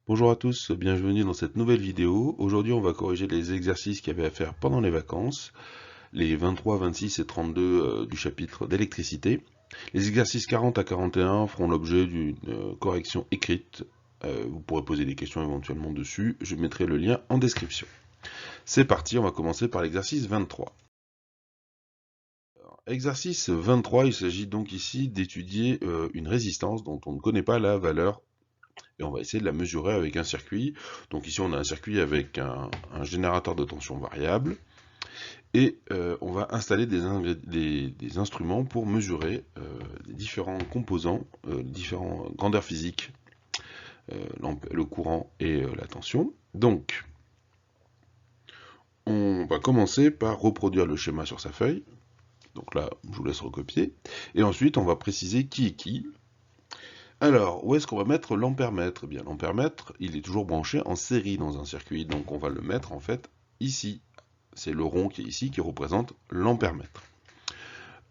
Bonjour à tous, bienvenue dans cette nouvelle vidéo. Aujourd'hui, on va corriger les exercices qu'il y avait à faire pendant les vacances, les 23, 26 et 32 du chapitre d'électricité. Les exercices 40 à 41 feront l'objet d'une correction écrite. Vous pourrez poser des questions éventuellement dessus. Je mettrai le lien en description. C'est parti, on va commencer par l'exercice 23. Alors, exercice 23, il s'agit donc ici d'étudier une résistance dont on ne connaît pas la valeur et on va essayer de la mesurer avec un circuit. Donc ici on a un circuit avec un générateur de tension variable et on va installer des instruments pour mesurer les différents composants, différentes grandeurs physiques, le courant et la tension. Donc on va commencer par reproduire le schéma sur sa feuille. Donc là, je vous laisse recopier. Et ensuite, on va préciser qui est qui. Alors, où est-ce qu'on va mettre l'ampèremètre? Eh bien, l'ampèremètre, il est toujours branché en série dans un circuit, donc on va le mettre en fait ici. C'est le rond qui est ici qui représente l'ampèremètre.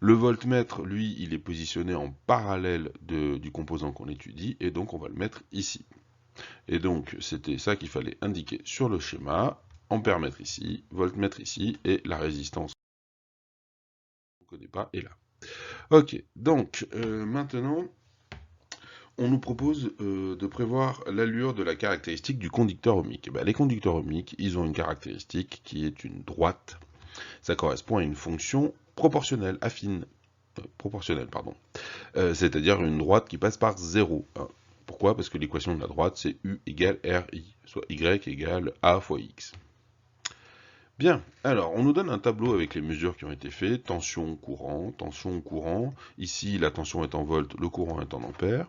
Le voltmètre, lui, il est positionné en parallèle du composant qu'on étudie, et donc on va le mettre ici. Et donc, c'était ça qu'il fallait indiquer sur le schéma. Ampèremètre ici, voltmètre ici, et la résistance qu'on ne connaît pas est là. Ok, donc maintenant, on nous propose de prévoir l'allure de la caractéristique du conducteur ohmique. Les conducteurs ohmiques, ils ont une caractéristique qui est une droite. Ça correspond à une fonction proportionnelle, affine, proportionnelle, pardon. C'est-à-dire une droite qui passe par 0. Hein. Pourquoi? Parce que l'équation de la droite, c'est U égale RI, soit Y égale A fois X. Bien, alors on nous donne un tableau avec les mesures qui ont été faites, tension, courant. Ici, la tension est en volts, le courant est en ampères.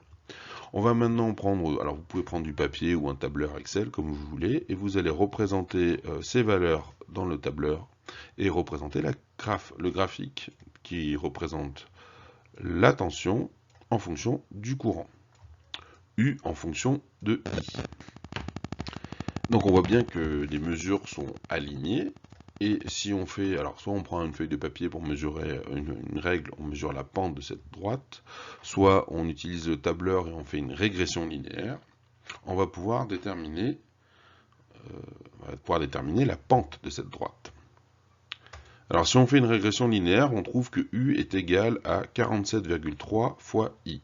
On va maintenant prendre, alors vous pouvez prendre du papier ou un tableur Excel comme vous voulez, et vous allez représenter ces valeurs dans le tableur et représenter le graphique qui représente la tension en fonction du courant, U en fonction de I. Donc on voit bien que les mesures sont alignées, et si on fait, alors soit on prend une feuille de papier pour mesurer une règle, on mesure la pente de cette droite, soit on utilise le tableur et on fait une régression linéaire, on va pouvoir déterminer la pente de cette droite. Alors si on fait une régression linéaire, on trouve que U est égal à 47,3 fois I.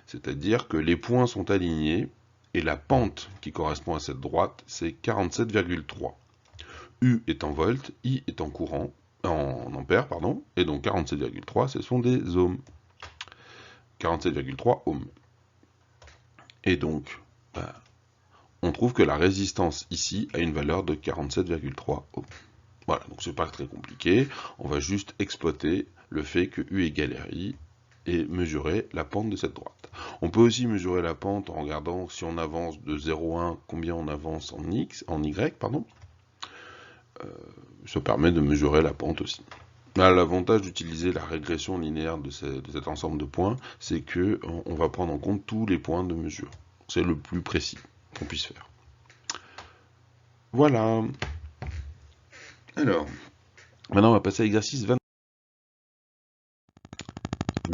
C'est-à-dire que les points sont alignés et la pente qui correspond à cette droite, c'est 47,3. U est en volts, I est en courant, en ampères, pardon, et donc 47,3, ce sont des ohms. 47,3 ohms. Et donc, on trouve que la résistance ici a une valeur de 47,3 ohms. Voilà, donc c'est pas très compliqué, on va juste exploiter le fait que U égale RI et mesurer la pente de cette droite. On peut aussi mesurer la pente en regardant si on avance de 0,1, combien on avance en Y, pardon. Ça permet de mesurer la pente aussi. L'avantage d'utiliser la régression linéaire de cet ensemble de points, c'est que on va prendre en compte tous les points de mesure. C'est le plus précis qu'on puisse faire. Voilà. Alors, maintenant on va passer à l'exercice 20.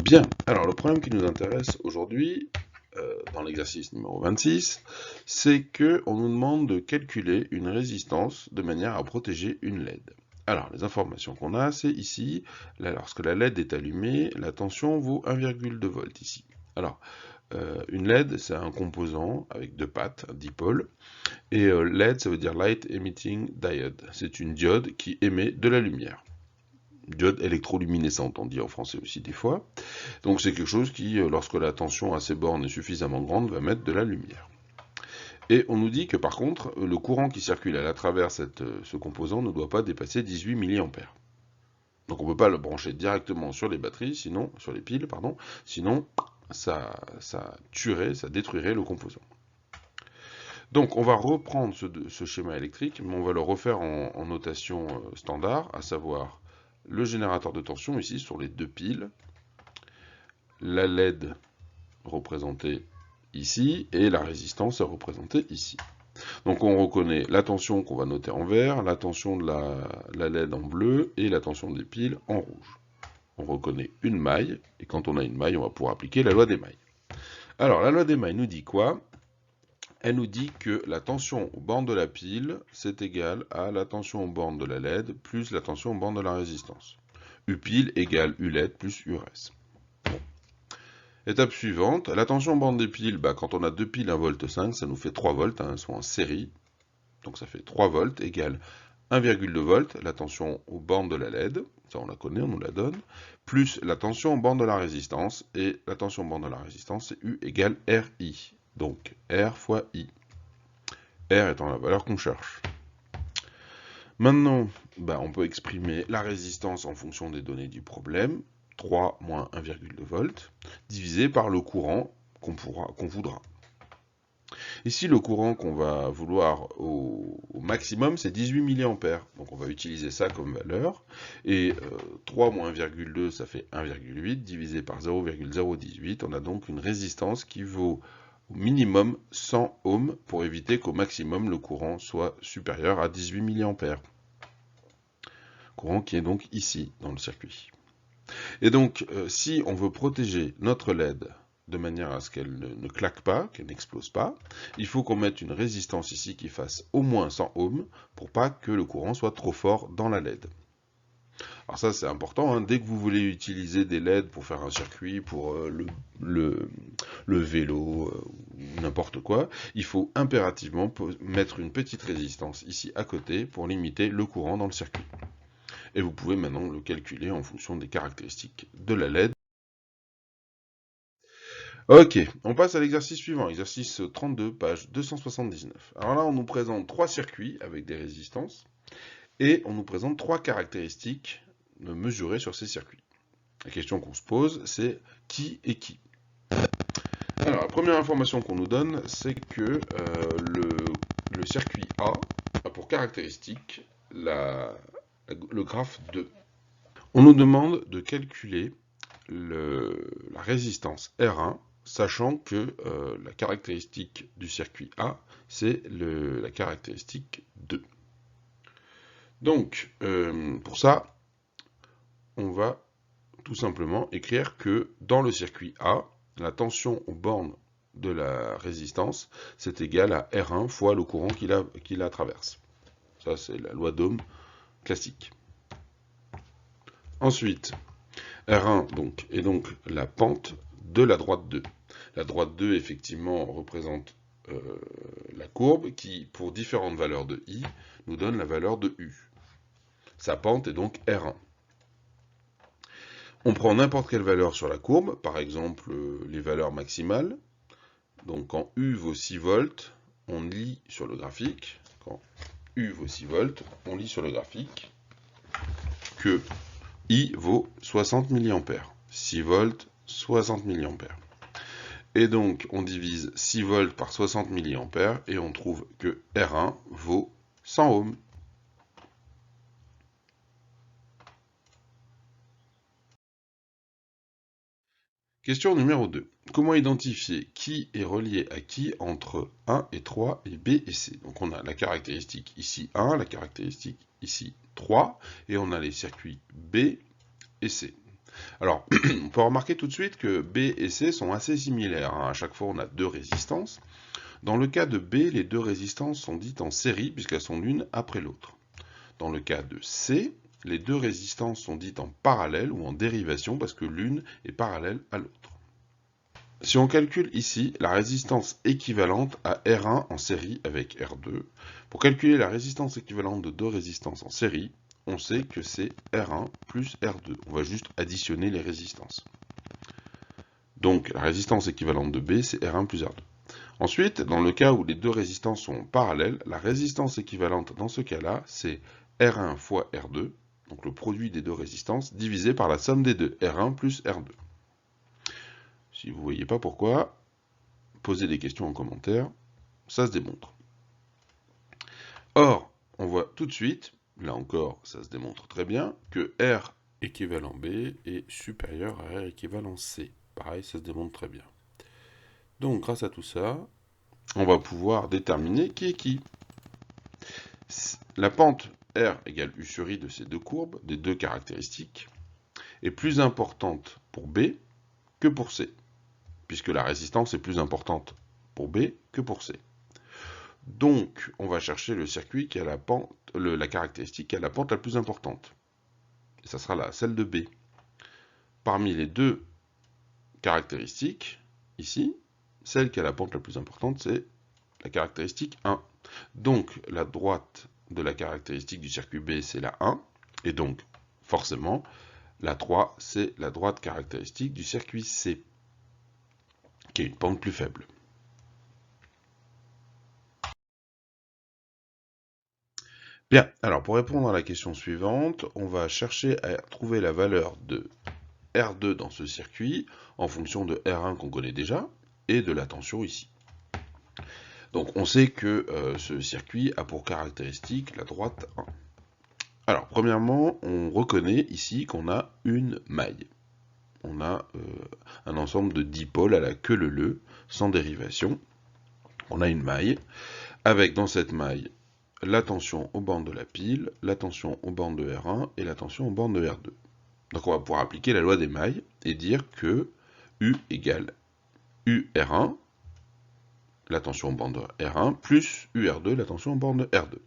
Bien, alors le problème qui nous intéresse aujourd'hui, dans l'exercice numéro 26, c'est qu'on nous demande de calculer une résistance de manière à protéger une LED. Alors, les informations qu'on a, c'est ici, là, lorsque la LED est allumée, la tension vaut 1,2 volts ici. Alors, une LED, c'est un composant avec deux pattes, un dipôle, et LED, ça veut dire Light Emitting Diode. C'est une diode qui émet de la lumière. Diode électroluminescente, on dit en français aussi des fois. Donc c'est quelque chose qui, lorsque la tension à ces bornes est suffisamment grande, va mettre de la lumière. Et on nous dit que par contre, le courant qui circule à travers ce composant ne doit pas dépasser 18 mA. Donc on ne peut pas le brancher directement sur les batteries, sinon, sur les piles, pardon, sinon ça tuerait, ça détruirait le composant. Donc on va reprendre ce schéma électrique, mais on va le refaire en notation standard, à savoir le générateur de tension ici sur les deux piles, la LED représentée ici, et la résistance est représentée ici. Donc on reconnaît la tension qu'on va noter en vert, la tension de la LED en bleu, et la tension des piles en rouge. On reconnaît une maille, et quand on a une maille, on va pouvoir appliquer la loi des mailles. Alors la loi des mailles nous dit quoi? elle nous dit que la tension aux bornes de la pile, c'est égal à la tension aux bornes de la LED plus la tension aux bornes de la résistance. U pile égale U LED plus U res. Bon. Étape suivante, la tension aux bornes des piles, quand on a deux piles 1,5 V, ça nous fait 3 volts, elles sont en série. Donc ça fait 3 volts égale 1,2 volts, la tension aux bornes de la LED, ça on la connaît, on nous la donne, plus la tension aux bornes de la résistance, et la tension aux bornes de la résistance, c'est U égale RI. Donc R fois I. R étant la valeur qu'on cherche. Maintenant, on peut exprimer la résistance en fonction des données du problème, 3 moins 1,2 volts, divisé par le courant qu'on voudra. Ici, le courant qu'on va vouloir au maximum, c'est 18 mA. Donc on va utiliser ça comme valeur. Et 3 moins 1,2, ça fait 1,8, divisé par 0,018. On a donc une résistance qui vaut au minimum 100 ohms pour éviter qu'au maximum le courant soit supérieur à 18 mA. Courant qui est donc ici dans le circuit. Et donc, si on veut protéger notre LED de manière à ce qu'elle ne claque pas, qu'elle n'explose pas, il faut qu'on mette une résistance ici qui fasse au moins 100 ohms pour pas que le courant soit trop fort dans la LED. Alors ça c'est important, hein. Dès que vous voulez utiliser des LED pour faire un circuit, pour le vélo, n'importe quoi, il faut impérativement mettre une petite résistance ici à côté pour limiter le courant dans le circuit. Et vous pouvez maintenant le calculer en fonction des caractéristiques de la LED. Ok, on passe à l'exercice suivant, exercice 32, page 279. Alors là, on nous présente trois circuits avec des résistances, et on nous présente trois caractéristiques mesurées sur ces circuits. La question qu'on se pose, c'est qui est qui? Alors, la première information qu'on nous donne, c'est que le circuit A a pour caractéristique le graphe 2. On nous demande de calculer la résistance R1, sachant que la caractéristique du circuit A, c'est la caractéristique 2. Donc, pour ça, on va tout simplement écrire que dans le circuit A, la tension aux bornes de la résistance, c'est égal à R1 fois le courant qui la traverse. Ça, c'est la loi d'Ohm classique. Ensuite, R1 est donc la pente de la droite 2. La droite 2, effectivement, représente la courbe qui, pour différentes valeurs de I, nous donne la valeur de U. Sa pente est donc R1. On prend n'importe quelle valeur sur la courbe, par exemple les valeurs maximales. Donc quand U vaut 6 volts, on lit sur le graphique, quand U vaut 6 volts, on lit sur le graphique que I vaut 60 mA. 6 volts, 60 mA. Et donc, on divise 6 volts par 60 mA et on trouve que R1 vaut 100 ohms. Question numéro 2. Comment identifier qui est relié à qui entre 1 et 3 et B et C? Donc on a la caractéristique ici 1, la caractéristique ici 3, et on a les circuits B et C. Alors, on peut remarquer tout de suite que B et C sont assez similaires, hein. À chaque fois, on a deux résistances. Dans le cas de B, les deux résistances sont dites en série, puisqu'elles sont l'une après l'autre. Dans le cas de C, les deux résistances sont dites en parallèle ou en dérivation, parce que l'une est parallèle à l'autre. Si on calcule ici la résistance équivalente à R1 en série avec R2, pour calculer la résistance équivalente de deux résistances en série, on sait que c'est R1 plus R2. On va juste additionner les résistances. Donc la résistance équivalente de B, c'est R1 plus R2. Ensuite, dans le cas où les deux résistances sont parallèles, la résistance équivalente dans ce cas-là, c'est R1 fois R2, donc le produit des deux résistances, divisé par la somme des deux, R1 plus R2. Si vous ne voyez pas pourquoi, posez des questions en commentaire, ça se démontre. Or, on voit tout de suite, là encore, ça se démontre très bien, que R équivalent B est supérieur à R équivalent C. Pareil, ça se démontre très bien. Donc, grâce à tout ça, on va pouvoir déterminer qui est qui. La pente R égale U sur I de ces deux courbes, des deux caractéristiques, est plus importante pour B que pour C, puisque la résistance est plus importante pour B que pour C. Donc, on va chercher le circuit qui a la pente, la caractéristique qui a la pente la plus importante. Et ça sera là, celle de B. Parmi les deux caractéristiques, ici, celle qui a la pente la plus importante, c'est la caractéristique 1. Donc, la droite de la caractéristique du circuit B, c'est la 1. Et donc, forcément, la 3, c'est la droite caractéristique du circuit C, qui a une pente plus faible. Bien, alors pour répondre à la question suivante, on va chercher à trouver la valeur de R2 dans ce circuit en fonction de R1 qu'on connaît déjà et de la tension ici. Donc on sait que ce circuit a pour caractéristique la droite 1. Alors premièrement, on reconnaît ici qu'on a une maille. On a un ensemble de dipôles à la queue leu, sans dérivation. On a une maille, avec dans cette maille la tension aux bornes de la pile, la tension aux bornes de R1 et la tension aux bornes de R2. Donc on va pouvoir appliquer la loi des mailles et dire que U égale UR1, la tension aux bornes de R1, plus UR2, la tension aux bornes de R2.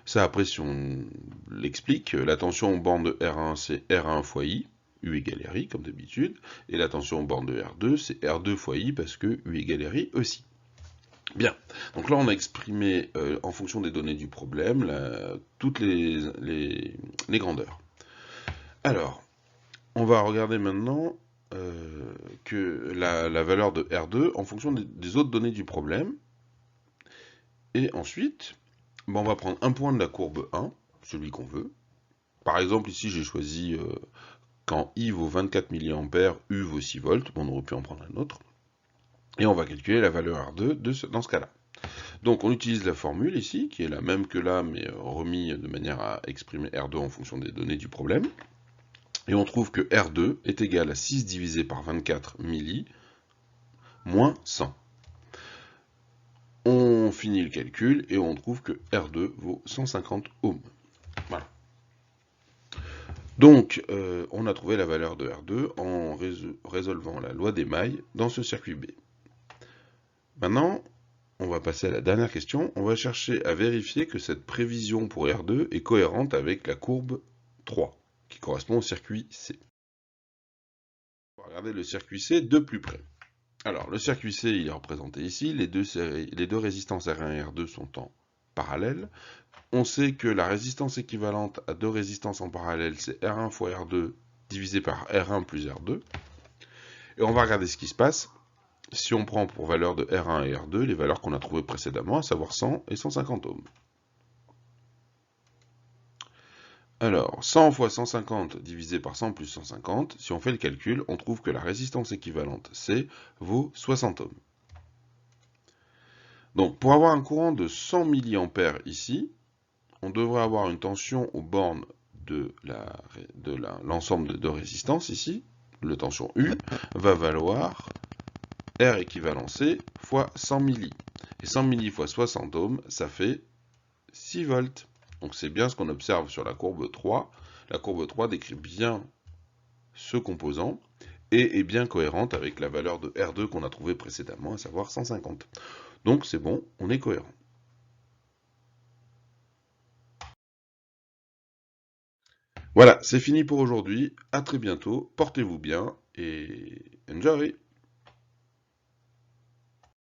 Ça, après, si on l'explique, la tension aux bornes de R1, c'est R1 fois I, U égale RI, comme d'habitude, et la tension aux bornes de R2, c'est R2 fois I, parce que U égale RI aussi. Bien, donc là on a exprimé en fonction des données du problème toutes les grandeurs. Alors, on va regarder maintenant que la valeur de R2 en fonction des autres données du problème. Et ensuite, on va prendre un point de la courbe 1, celui qu'on veut. Par exemple, ici j'ai choisi quand I vaut 24 mA, U vaut 6 volts, on aurait pu en prendre un autre. Et on va calculer la valeur R2 dans ce cas-là. Donc on utilise la formule ici, qui est la même que là, mais remis de manière à exprimer R2 en fonction des données du problème. Et on trouve que R2 est égal à 6 divisé par 24 milli, moins 100. On finit le calcul et on trouve que R2 vaut 150 ohms. Voilà. Donc, on a trouvé la valeur de R2 en résolvant la loi des mailles dans ce circuit B. Maintenant, on va passer à la dernière question. On va chercher à vérifier que cette prévision pour R2 est cohérente avec la courbe 3, qui correspond au circuit C. On va regarder le circuit C de plus près. Alors, le circuit C, il est représenté ici. Les deux résistances R1 et R2 sont en parallèle. On sait que la résistance équivalente à deux résistances en parallèle, c'est R1 fois R2 divisé par R1 plus R2. Et on va regarder ce qui se passe si on prend pour valeur de R1 et R2 les valeurs qu'on a trouvées précédemment, à savoir 100 et 150 ohms. Alors, 100 fois 150 divisé par 100 plus 150, si on fait le calcul, on trouve que la résistance équivalente C vaut 60 ohms. Donc, pour avoir un courant de 100 mA ici, on devrait avoir une tension aux bornes de l'ensemble de résistances ici, le tension U, va valoir R équivalent C fois 100 milli. Et 100 milli fois 60 ohms, ça fait 6 volts. Donc c'est bien ce qu'on observe sur la courbe 3. La courbe 3 décrit bien ce composant et est bien cohérente avec la valeur de R2 qu'on a trouvée précédemment, à savoir 150. Donc c'est bon, on est cohérent. Voilà, c'est fini pour aujourd'hui. À très bientôt. Portez-vous bien et enjoy!